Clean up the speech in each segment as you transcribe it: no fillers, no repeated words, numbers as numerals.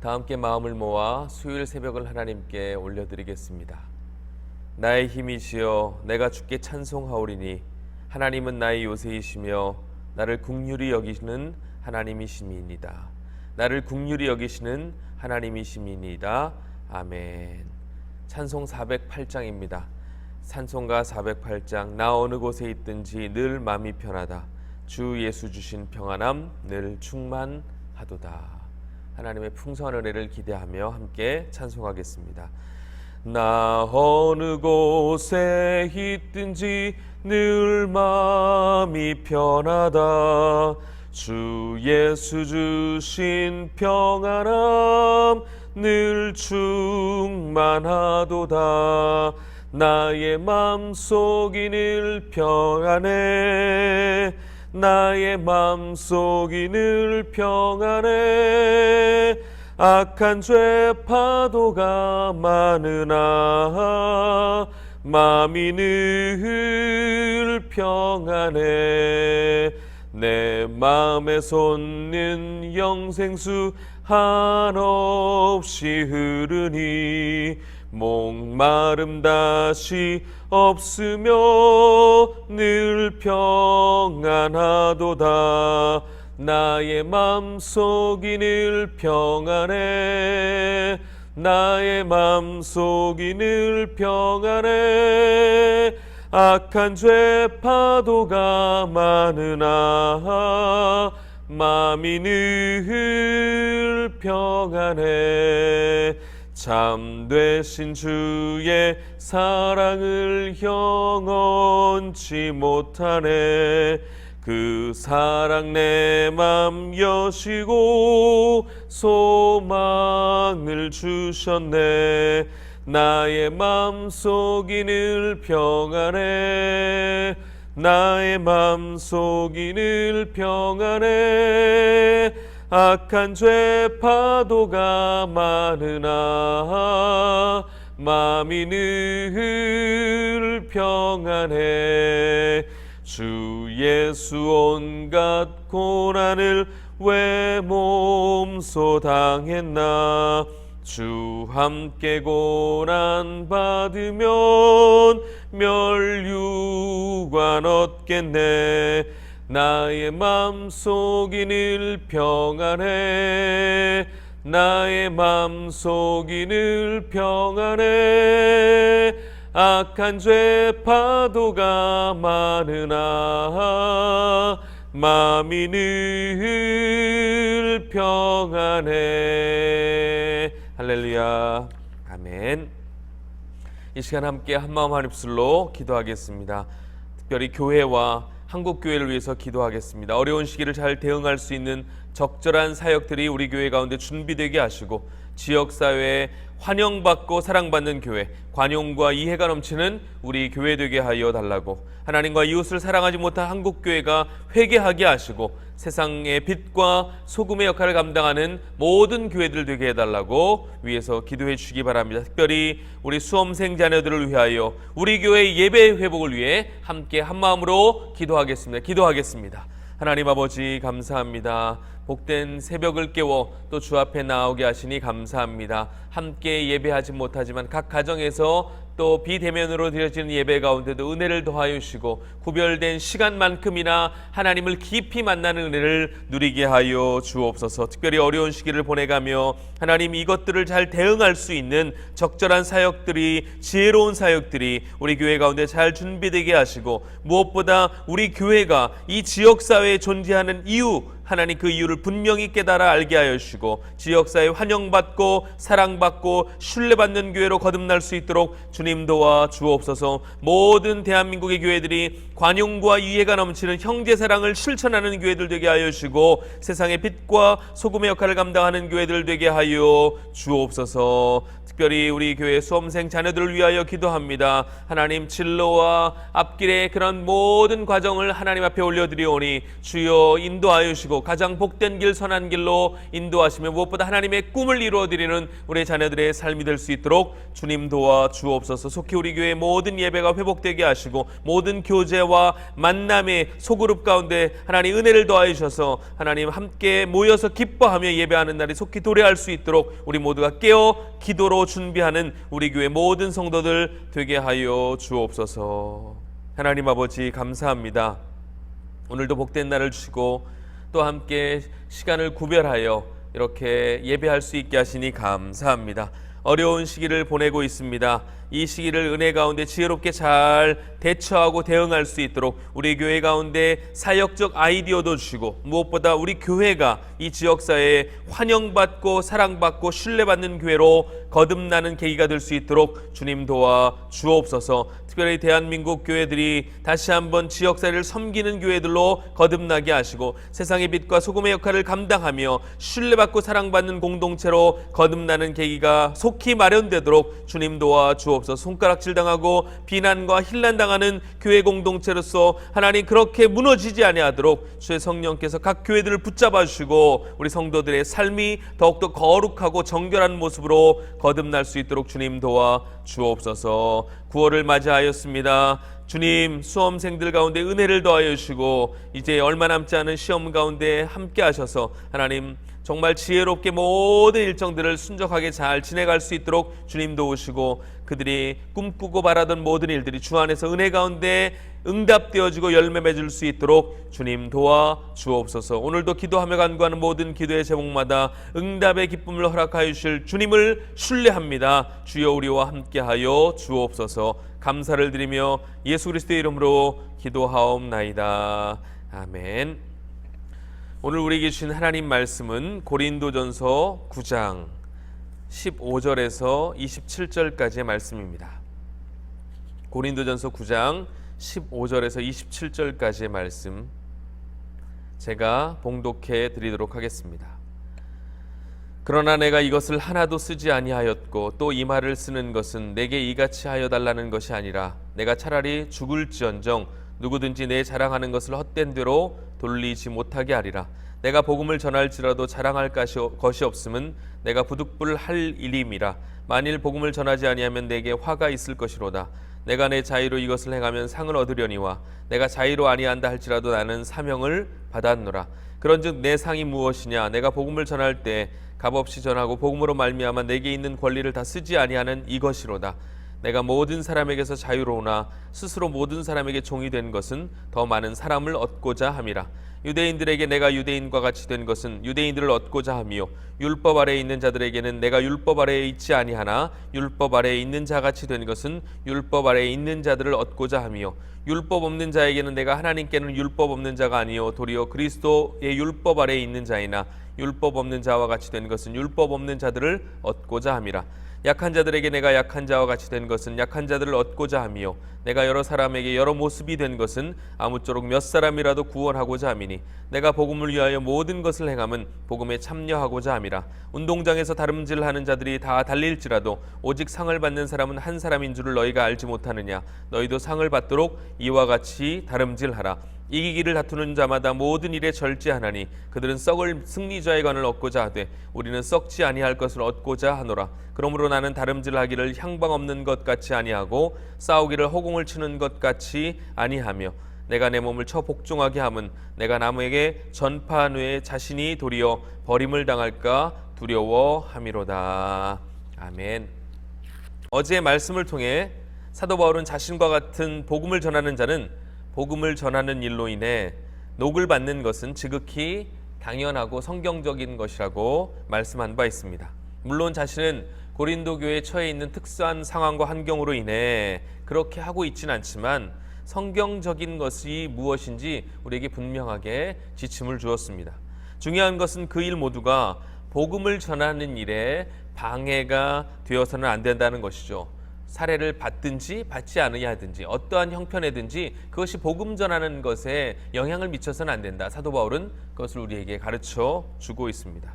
다 함께 마음을 모아 수요일 새벽을 하나님께 올려드리겠습니다. 나의 힘이시여 내가 주께 찬송하오리니 하나님은 나의 요새이시며 나를 긍휼히 여기시는 하나님이심이니이다. 나를 긍휼히 여기시는 하나님이심이니이다. 아멘. 찬송 408장입니다. 찬송가 408장. 나 어느 곳에 있든지 늘 마음이 편하다. 주 예수 주신 평안함 늘 충만하도다. 하나님의 풍성한 은혜를 기대하며 함께 찬송하겠습니다. 나 어느 곳에 있든지 늘 마음이 편하다. 주 예수 주신 평안함 늘 충만하도다. 나의 맘속이 늘 평안해. 나의 맘속이 늘 평안해. 악한 죄 파도가 많으나 마음이 늘 평안해. 내 마음에 솟는 영생수 한없이 흐르니 목마름 다시 없으며 늘 평안하도다. 나의 맘속이 늘 평안해. 나의 맘속이 늘 평안해. 악한 죄 파도가 많으나 마음이 늘 평안해. 참되신 주의 사랑을 영원치 못하네. 그 사랑 내 맘 여시고 소망을 주셨네. 나의 맘속이 늘 평안해. 나의 맘속이 늘 평안해. 악한 죄 파도가 많으나 마음이 늘 평안해. 주 예수 온갖 고난을 왜 몸소 당했나. 주 함께 고난 받으면 멸류관 얻겠네. 나의 맘속이 늘 평안해. 나의 맘속이 늘 평안해. 악한 죄 파도가 많으나 마음이 늘 평안해. 할렐루야. 아멘. 이 시간 함께 한마음 한입술로 기도하겠습니다. 특별히 교회와 한국교회를 위해서 기도하겠습니다. 어려운 시기를 잘 대응할 수 있는 적절한 사역들이 우리 교회 가운데 준비되게 하시고 지역사회에 환영받고 사랑받는 교회, 관용과 이해가 넘치는 우리 교회 되게 하여 달라고, 하나님과 이웃을 사랑하지 못한 한국교회가 회개하게 하시고 세상의 빛과 소금의 역할을 감당하는 모든 교회들 되게 해달라고 위해서 기도해 주시기 바랍니다. 특별히 우리 수험생 자녀들을 위하여 우리 교회의 예배 회복을 위해 함께 한마음으로 기도하겠습니다. 하나님 아버지 감사합니다. 복된 새벽을 깨워 또 주 앞에 나오게 하시니 감사합니다. 함께 예배하지 못하지만 각 가정에서 또 비대면으로 드려지는 예배 가운데도 은혜를 더하여 주시고 구별된 시간만큼이나 하나님을 깊이 만나는 은혜를 누리게 하여 주옵소서. 특별히 어려운 시기를 보내가며 하나님 이것들을 잘 대응할 수 있는 적절한 사역들이, 지혜로운 사역들이 우리 교회 가운데 잘 준비되게 하시고, 무엇보다 우리 교회가 이 지역사회에 존재하는 이유, 하나님 그 이유를 분명히 깨달아 알게 하여 주시고 지역사회에 환영받고 사랑받고 신뢰받는 교회로 거듭날 수 있도록 주님 도와 주옵소서. 모든 대한민국의 교회들이 관용과 이해가 넘치는 형제사랑을 실천하는 교회들 되게 하여 주시고 세상의 빛과 소금의 역할을 감당하는 교회들 되게 하여 주옵소서. 특별히 우리 교회 수험생 자녀들을 위하여 기도합니다. 하나님 진로와 앞길의 그런 모든 과정을 하나님 앞에 올려드리오니 주여 인도하여 주시고 하시고 가장 복된 길 선한 길로 인도하시며 무엇보다 하나님의 꿈을 이루어드리는 우리 자녀들의 삶이 될 수 있도록 주님 도와 주옵소서. 속히 우리 교회 모든 예배가 회복되게 하시고 모든 교제와 만남의 소그룹 가운데 하나님 은혜를 더하여 주셔서 하나님 함께 모여서 기뻐하며 예배하는 날이 속히 도래할 수 있도록 우리 모두가 깨어 기도로 준비하는 우리 교회 모든 성도들 되게 하여 주옵소서. 하나님 아버지 감사합니다. 오늘도 복된 날을 주시고 또 함께 시간을 구별하여 이렇게 예배할 수 있게 하시니 감사합니다. 어려운 시기를 보내고 있습니다. 이 시기를 은혜 가운데 지혜롭게 잘 대처하고 대응할 수 있도록 우리 교회 가운데 사역적 아이디어도 주시고 무엇보다 우리 교회가 이 지역사회에 환영받고 사랑받고 신뢰받는 교회로 거듭나는 계기가 될 수 있도록 주님 도와 주옵소서. 특별히 대한민국 교회들이 다시 한번 지역사회를 섬기는 교회들로 거듭나게 하시고 세상의 빛과 소금의 역할을 감당하며 신뢰받고 사랑받는 공동체로 거듭나는 계기가 속히 마련되도록 주님 도와 주옵소서. 손가락질 당하고 비난과 힐난 당하는 교회 공동체로서 하나님 그렇게 무너지지 아니하도록 주의 성령께서 각 교회들을 붙잡아 주시고 우리 성도들의 삶이 더욱더 거룩하고 정결한 모습으로 거듭날 수 있도록 주님 도와 주옵소서. 9월을 맞이하였습니다. 주님 수험생들 가운데 은혜를 더하여 주시고 이제 얼마 남지 않은 시험 가운데 함께 하셔서 하나님 정말 지혜롭게 모든 일정들을 순적하게 잘 지내갈 수 있도록 주님 도우시고 그들이 꿈꾸고 바라던 모든 일들이 주 안에서 은혜 가운데 응답되어지고 열매 맺을 수 있도록 주님 도와 주옵소서. 오늘도 기도하며 간구하는 모든 기도의 제목마다 응답의 기쁨을 허락하여 주실 주님을 신뢰합니다. 주여 우리와 함께하여 주옵소서. 감사를 드리며 예수 그리스도의 이름으로 기도하옵나이다. 아멘. 오늘 우리에게 주신 하나님 말씀은 고린도전서 9장 15절에서 27절까지의 말씀입니다. 고린도전서 9장 15절에서 27절까지의 말씀 제가 봉독해 드리도록 하겠습니다. 그러나 내가 이것을 하나도 쓰지 아니하였고 또 이 말을 쓰는 것은 내게 이같이 하여 달라는 것이 아니라 내가 차라리 죽을지언정 누구든지 내 자랑하는 것을 헛된 대로 돌리지 못하게 하리라. 내가 복음을 전할지라도 자랑할 것이 없음은 내가 부득불할 일임이라. 만일 복음을 전하지 아니하면 내게 화가 있을 것이로다. 내가 내 자의로 이것을 행하면 상을 얻으려니와 내가 자의로 아니한다 할지라도 나는 사명을 받았노라. 그런즉 내 상이 무엇이냐? 내가 복음을 전할 때 값없이 전하고 복음으로 말미암아 내게 있는 권리를 다 쓰지 아니하는 이것이로다. 내가 모든 사람에게서 자유로우나 스스로 모든 사람에게 종이 된 것은 더 많은 사람을 얻고자 함이라. 유대인들에게 내가 유대인과 같이 된 것은 유대인들을 얻고자 함이요 율법 아래에 있는 자들에게는 내가 율법 아래에 있지 아니하나 율법 아래에 있는 자같이 된 것은 율법 아래에 있는 자들을 얻고자 함이요 율법 없는 자에게는 내가 하나님께는 율법 없는 자가 아니요 도리어 그리스도의 율법 아래에 있는 자이나 율법 없는 자와 같이 된 것은 율법 없는 자들을 얻고자 함이라. 약한 자들에게 내가 약한 자와 같이 된 것은 약한 자들을 얻고자 함이요 내가 여러 사람에게 여러 모습이 된 것은 아무쪼록 몇 사람이라도 구원하고자 함이니 내가 복음을 위하여 모든 것을 행함은 복음에 참여하고자 함이라. 운동장에서 다름질하는 자들이 다 달릴지라도 오직 상을 받는 사람은 한 사람인 줄을 너희가 알지 못하느냐? 너희도 상을 받도록 이와 같이 다름질하라. 이기기를 다투는 자마다 모든 일에 절제하나니 그들은 썩을 승리자의 관을 얻고자 하되 우리는 썩지 아니할 것을 얻고자 하노라. 그러므로 나는 다름질하기를 향방 없는 것 같이 아니하고 싸우기를 허공을 치는 것 같이 아니하며 내가 내 몸을 쳐 복종하게 함은 내가 남에게 전파한 후에 자신이 도리어 버림을 당할까 두려워함이로다. 아멘. 어제의 말씀을 통해 사도 바울은 자신과 같은 복음을 전하는 자는 복음을 전하는 일로 인해 녹을 받는 것은 지극히 당연하고 성경적인 것이라고 말씀한 바 있습니다. 물론 자신은 고린도 교회에 처해 있는 특수한 상황과 환경으로 인해 그렇게 하고 있지는 않지만 성경적인 것이 무엇인지 우리에게 분명하게 지침을 주었습니다. 중요한 것은 그 일 모두가 복음을 전하는 일에 방해가 되어서는 안 된다는 것이죠. 사례를 받든지 받지 않으냐 하든지 어떠한 형편이든지 그것이 복음 전하는 것에 영향을 미쳐서는 안 된다. 사도 바울은 그것을 우리에게 가르쳐 주고 있습니다.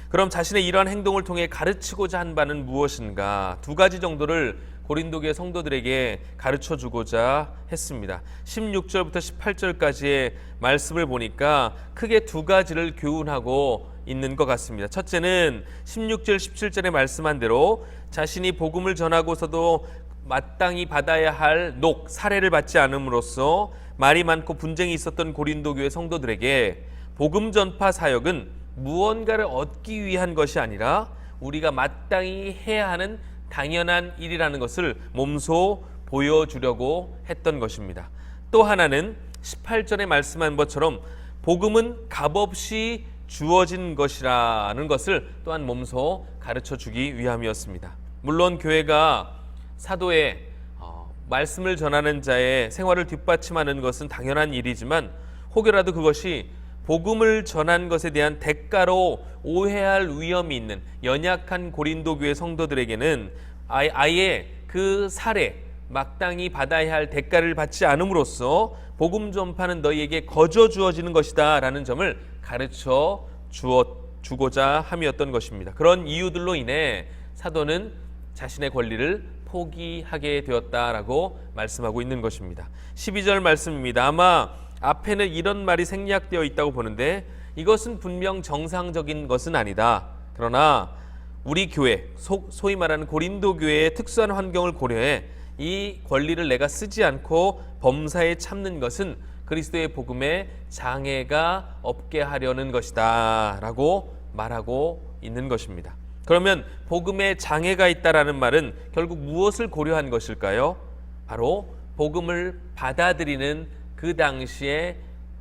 그럼 자신의 이러한 행동을 통해 가르치고자 한 바는 무엇인가? 두 가지 정도를 고린도교회 성도들에게 가르쳐 주고자 했습니다. 16절부터 18절까지의 말씀을 보니까 크게 두 가지를 교훈하고 있는 것 같습니다. 첫째는 16절 17절에 말씀한 대로 자신이 복음을 전하고서도 마땅히 받아야 할 사례를 받지 않음으로써 말이 많고 분쟁이 있었던 고린도 교회 성도들에게 복음 전파 사역은 무언가를 얻기 위한 것이 아니라 우리가 마땅히 해야 하는 당연한 일이라는 것을 몸소 보여주려고 했던 것입니다. 또 하나는 18절에 말씀한 것처럼 복음은 값없이 주어진 것이라는 것을 또한 몸소 가르쳐 주기 위함이었습니다. 물론 교회가 사도의 말씀을 전하는 자의 생활을 뒷받침하는 것은 당연한 일이지만 혹여라도 그것이 복음을 전한 것에 대한 대가로 오해할 위험이 있는 연약한 고린도 교회 성도들에게는 아예 그 사례, 마땅히 받아야 할 대가를 받지 않음으로써 복음 전파는 너희에게 거저 주어지는 것이다 라는 점을 가르쳐 주고자 함이었던 것입니다. 그런 이유들로 인해 사도는 자신의 권리를 포기하게 되었다라고 말씀하고 있는 것입니다. 12절 말씀입니다. 아마 앞에는 이런 말이 생략되어 있다고 보는데 이것은 분명 정상적인 것은 아니다. 그러나 우리 교회, 소위 말하는 고린도 교회의 특수한 환경을 고려해 이 권리를 내가 쓰지 않고 범사에 참는 것은 그리스도의 복음에 장애가 없게 하려는 것이다 라고 말하고 있는 것입니다. 그러면 복음에 장애가 있다라는 말은 결국 무엇을 고려한 것일까요? 바로 복음을 받아들이는 그 당시에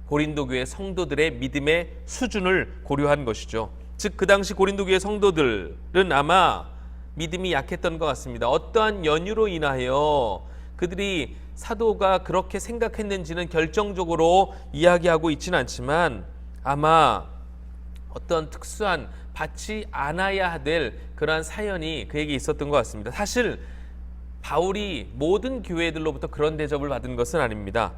고린도 교회 성도들의 믿음의 수준을 고려한 것이죠. 즉 그 당시 고린도 교회 성도들은 아마 믿음이 약했던 것 같습니다. 어떠한 연유로 인하여 그들이 사도가 그렇게 생각했는지는 결정적으로 이야기하고 있지는 않지만 아마 어떤 특수한 받지 않아야 될 그러한 사연이 그에게 있었던 것 같습니다. 사실 바울이 모든 교회들로부터 그런 대접을 받은 것은 아닙니다.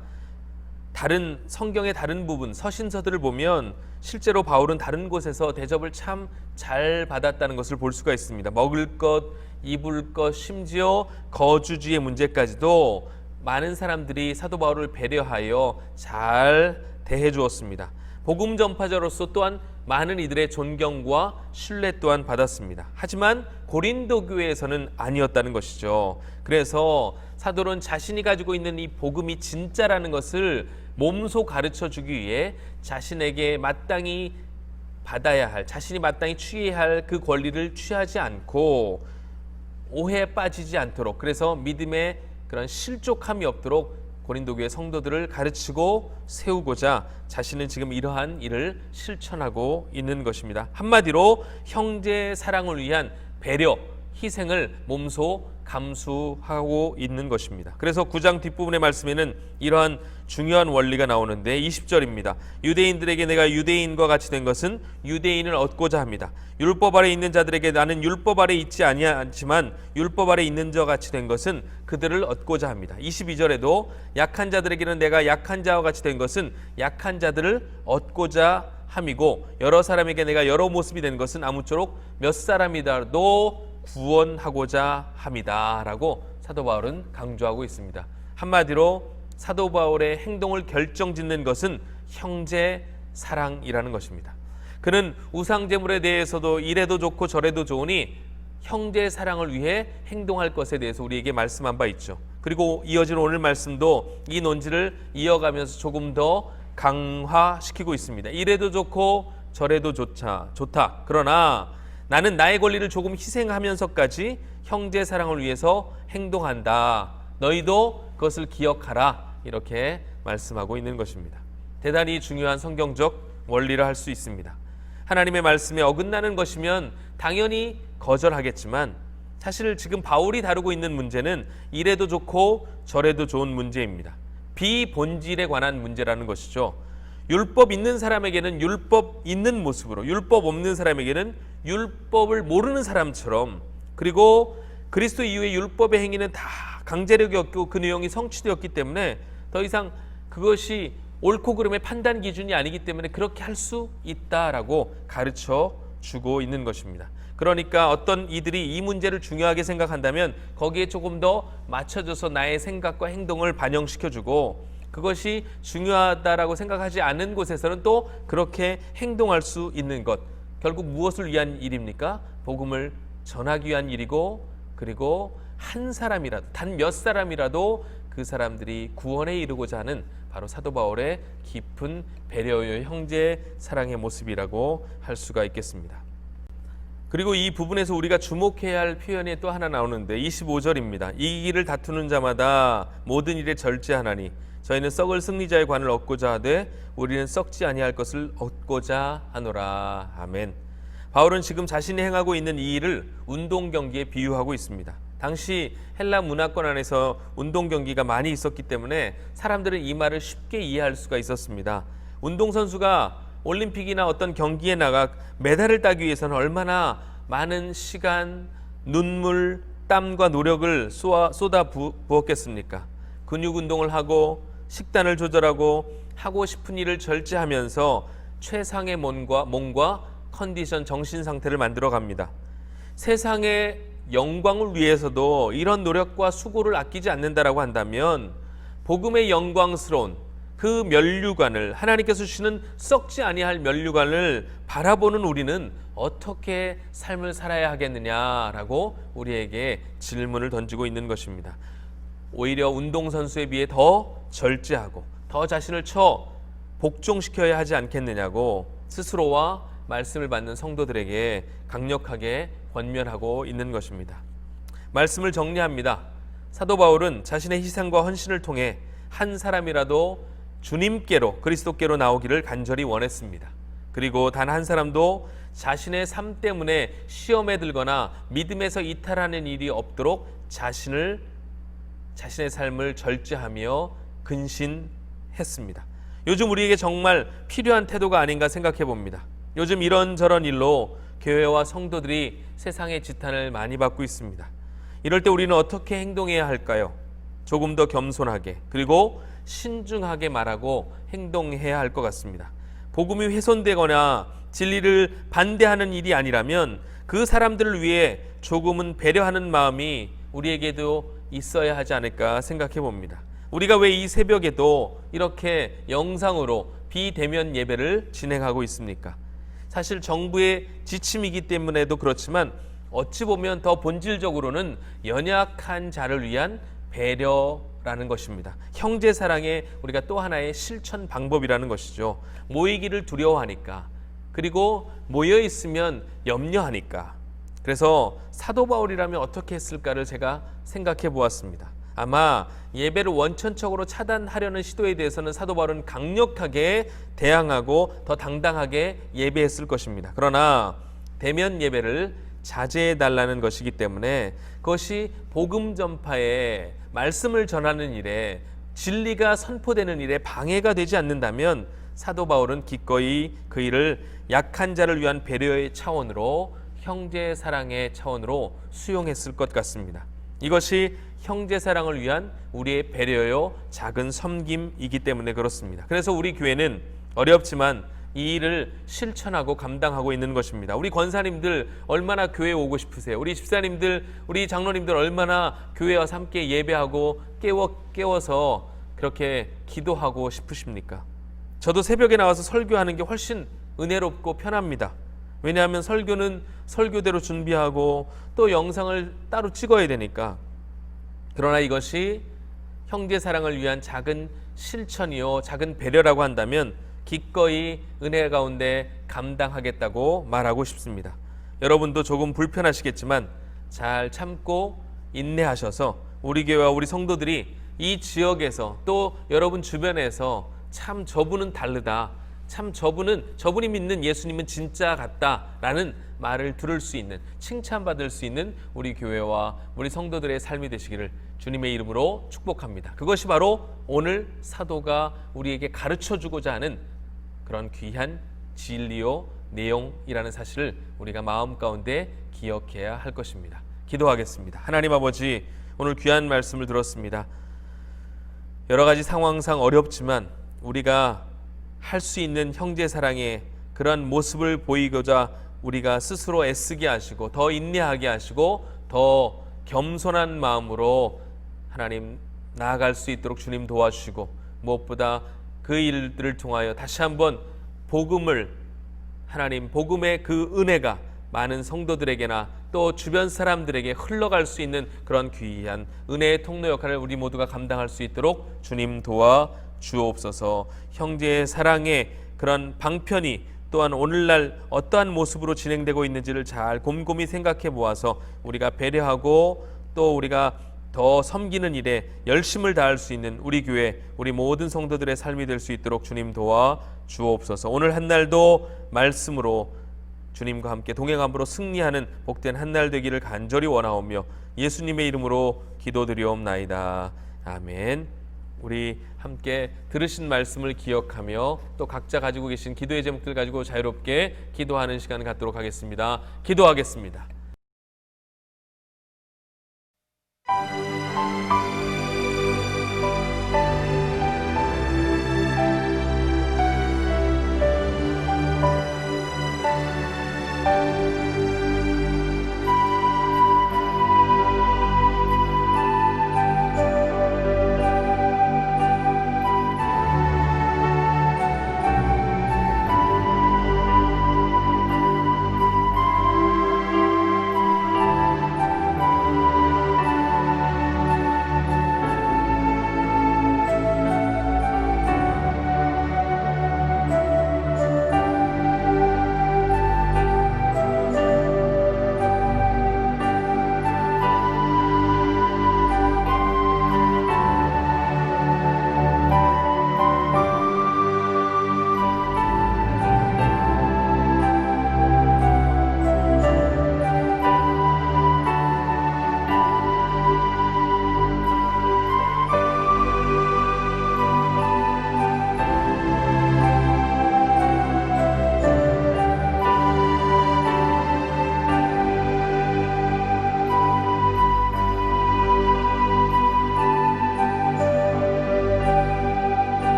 다른 성경의 다른 부분 서신서들을 보면 실제로 바울은 다른 곳에서 대접을 참 잘 받았다는 것을 볼 수가 있습니다. 먹을 것, 입을 것, 심지어 거주지의 문제까지도 많은 사람들이 사도 바울을 배려하여 잘 대해 주었습니다. 복음 전파자로서 또한 많은 이들의 존경과 신뢰 또한 받았습니다. 하지만 고린도 교회에서는 아니었다는 것이죠. 그래서 사도는 자신이 가지고 있는 이 복음이 진짜라는 것을 몸소 가르쳐 주기 위해 자신에게 마땅히 받아야 할, 자신이 마땅히 취해야 할 그 권리를 취하지 않고 오해에 빠지지 않도록, 그래서 믿음의 그런 실족함이 없도록 고린도 교회 성도들을 가르치고 세우고자 자신은 지금 이러한 일을 실천하고 있는 것입니다. 한마디로 형제 사랑을 위한 배려, 희생을 몸소 감수하고 있는 것입니다. 그래서 9장 뒷부분의 말씀에는 이러한 중요한 원리가 나오는데 20절입니다. 유대인들에게 내가 유대인과 같이 된 것은 유대인을 얻고자 합니다. 율법 아래 있는 자들에게 나는 율법 아래 있지 아니하지만 율법 아래 있는 자 같이 된 것은 그들을 얻고자 합니다. 22절에도 약한 자들에게는 내가 약한 자와 같이 된 것은 약한 자들을 얻고자 함이고 여러 사람에게 내가 여러 모습이 된 것은 아무쪼록 몇 사람이라도 구원하고자 합니다 라고 사도 바울은 강조하고 있습니다. 한마디로 사도 바울의 행동을 결정짓는 것은 형제 사랑이라는 것입니다. 그는 우상 제물에 대해서도 이래도 좋고 저래도 좋으니 형제 사랑을 위해 행동할 것에 대해서 우리에게 말씀한 바 있죠. 그리고 이어진 오늘 말씀도 이 논지를 이어가면서 조금 더 강화시키고 있습니다. 이래도 좋고 저래도 좋다. 그러나 나는 나의 권리를 조금 희생하면서까지 형제 사랑을 위해서 행동한다. 너희도 그것을 기억하라. 이렇게 말씀하고 있는 것입니다. 대단히 중요한 성경적 원리를 할 수 있습니다. 하나님의 말씀에 어긋나는 것이면 당연히 거절하겠지만 사실 지금 바울이 다루고 있는 문제는 이래도 좋고 저래도 좋은 문제입니다. 비본질에 관한 문제라는 것이죠. 율법 있는 사람에게는 율법 있는 모습으로, 율법 없는 사람에게는 율법을 모르는 사람처럼, 그리고 그리스도 이후의 율법의 행위는 다 강제력이 없고 그 내용이 성취되었기 때문에 더 이상 그것이 옳고 그름의 판단 기준이 아니기 때문에 그렇게 할 수 있다라고 가르쳐 주고 있는 것입니다. 그러니까 어떤 이들이 이 문제를 중요하게 생각한다면 거기에 조금 더 맞춰줘서 나의 생각과 행동을 반영시켜주고, 그것이 중요하다라고 생각하지 않은 곳에서는 또 그렇게 행동할 수 있는 것, 결국 무엇을 위한 일입니까? 복음을 전하기 위한 일이고, 그리고 한 사람이라도, 단 몇 사람이라도 그 사람들이 구원에 이르고자 하는 바로 사도 바울의 깊은 배려의 형제 사랑의 모습이라고 할 수가 있겠습니다. 그리고 이 부분에서 우리가 주목해야 할 표현이 또 하나 나오는데 25절입니다. 이기기를 다투는 자마다 모든 일에 절제하나니 저희는 썩을 승리자의 관을 얻고자 하되 우리는 썩지 아니할 것을 얻고자 하노라. 아멘. 바울은 지금 자신이 행하고 있는 이 일을 운동 경기에 비유하고 있습니다. 당시 헬라 문화권 안에서 운동 경기가 많이 있었기 때문에 사람들은 이 말을 쉽게 이해할 수가 있었습니다. 운동선수가 올림픽이나 어떤 경기에 나가 메달을 따기 위해서는 얼마나 많은 시간, 눈물, 땀과 노력을 쏟아 부었겠습니까? 근육 운동을 하고 식단을 조절하고 하고 싶은 일을 절제하면서 최상의 몸과 컨디션, 정신 상태를 만들어 갑니다. 세상의 영광을 위해서도 이런 노력과 수고를 아끼지 않는다라고 한다면 복음의 영광스러운 그 면류관을, 하나님께서 주시는 썩지 아니할 면류관을 바라보는 우리는 어떻게 삶을 살아야 하겠느냐라고 우리에게 질문을 던지고 있는 것입니다. 오히려 운동선수에 비해 더 절제하고 더 자신을 복종시켜야 하지 않겠느냐고 스스로와 말씀을 받는 성도들에게 강력하게 권면하고 있는 것입니다. 말씀을 정리합니다. 사도 바울은 자신의 희생과 헌신을 통해 한 사람이라도 주님께로, 그리스도께로 나오기를 간절히 원했습니다. 그리고 단 한 사람도 자신의 삶 때문에 시험에 들거나 믿음에서 이탈하는 일이 없도록 자신의 삶을 절제하며 근신했습니다. 요즘 우리에게 정말 필요한 태도가 아닌가 생각해 봅니다. 요즘 이런저런 일로 교회와 성도들이 세상의 지탄을 많이 받고 있습니다. 이럴 때 우리는 어떻게 행동해야 할까요? 조금 더 겸손하게, 그리고 신중하게 말하고 행동해야 할 것 같습니다. 복음이 훼손되거나 진리를 반대하는 일이 아니라면 그 사람들을 위해 조금은 배려하는 마음이 우리에게도 있어야 하지 않을까 생각해 봅니다. 우리가 왜 이 새벽에도 이렇게 영상으로 비대면 예배를 진행하고 있습니까? 사실 정부의 지침이기 때문에도 그렇지만 어찌 보면 더 본질적으로는 연약한 자를 위한 배려라는 것입니다. 형제 사랑의 우리가 또 하나의 실천 방법이라는 것이죠. 모이기를 두려워하니까, 그리고 모여 있으면 염려하니까. 그래서 사도 바울이라면 어떻게 했을까를 제가 생각해 보았습니다. 아마 예배를 원천적으로 차단하려는 시도에 대해서는 사도 바울은 강력하게 대항하고 더 당당하게 예배했을 것입니다. 그러나 대면 예배를 자제해 달라는 것이기 때문에 그것이 복음 전파에, 말씀을 전하는 일에, 진리가 선포되는 일에 방해가 되지 않는다면 사도 바울은 기꺼이 그 일을 약한 자를 위한 배려의 차원으로, 형제 사랑의 차원으로 수용했을 것 같습니다. 이것이 형제 사랑을 위한 우리의 배려요 작은 섬김이기 때문에 그렇습니다. 그래서 우리 교회는 어렵지만 이 일을 실천하고 감당하고 있는 것입니다. 우리 권사님들 얼마나 교회에 오고 싶으세요? 우리 집사님들, 우리 장로님들 얼마나 교회 와서 함께 예배하고 깨워서 그렇게 기도하고 싶으십니까? 저도 새벽에 나와서 설교하는 게 훨씬 은혜롭고 편합니다. 왜냐하면 설교는 설교대로 준비하고 또 영상을 따로 찍어야 되니까. 그러나 이것이 형제 사랑을 위한 작은 실천이요, 작은 배려라고 한다면 기꺼이 은혜 가운데 감당하겠다고 말하고 싶습니다. 여러분도 조금 불편하시겠지만 잘 참고 인내하셔서 우리 교회와 우리 성도들이 이 지역에서 또 여러분 주변에서 참 저분은 다르다, 참 저분이 믿는 예수님은 진짜 같다라는 말을 들을 수 있는, 칭찬받을 수 있는 우리 교회와 우리 성도들의 삶이 되시기를 주님의 이름으로 축복합니다. 그것이 바로 오늘 사도가 우리에게 가르쳐주고자 하는 그런 귀한 진리요 내용이라는 사실을 우리가 마음 가운데 기억해야 할 것입니다. 기도하겠습니다. 하나님 아버지, 오늘 귀한 말씀을 들었습니다. 여러 가지 상황상 어렵지만 우리가 할 수 있는 형제 사랑의 그런 모습을 보이고자 우리가 스스로 애쓰게 하시고 더 인내하게 하시고 더 겸손한 마음으로 하나님 나아갈 수 있도록 주님 도와주시고, 무엇보다 그 일들을 통하여 다시 한번 복음을, 하나님 복음의 그 은혜가 많은 성도들에게나 또 주변 사람들에게 흘러갈 수 있는 그런 귀한 은혜의 통로 역할을 우리 모두가 감당할 수 있도록 주님 도와 주옵소서. 형제의 사랑의 그런 방편이 또한 오늘날 어떠한 모습으로 진행되고 있는지를 잘 곰곰이 생각해 보아서 우리가 배려하고 또 우리가 더 섬기는 일에 열심을 다할 수 있는 우리 교회, 우리 모든 성도들의 삶이 될 수 있도록 주님 도와 주옵소서. 오늘 한 날도 말씀으로 주님과 함께 동행함으로 승리하는 복된 한 날 되기를 간절히 원하오며 예수님의 이름으로 기도드리옵나이다. 아멘. 우리 함께 들으신 말씀을 기억하며 또 각자 가지고 계신 기도의 제목들 가지고 자유롭게 기도하는 시간 갖도록 하겠습니다. 기도하겠습니다.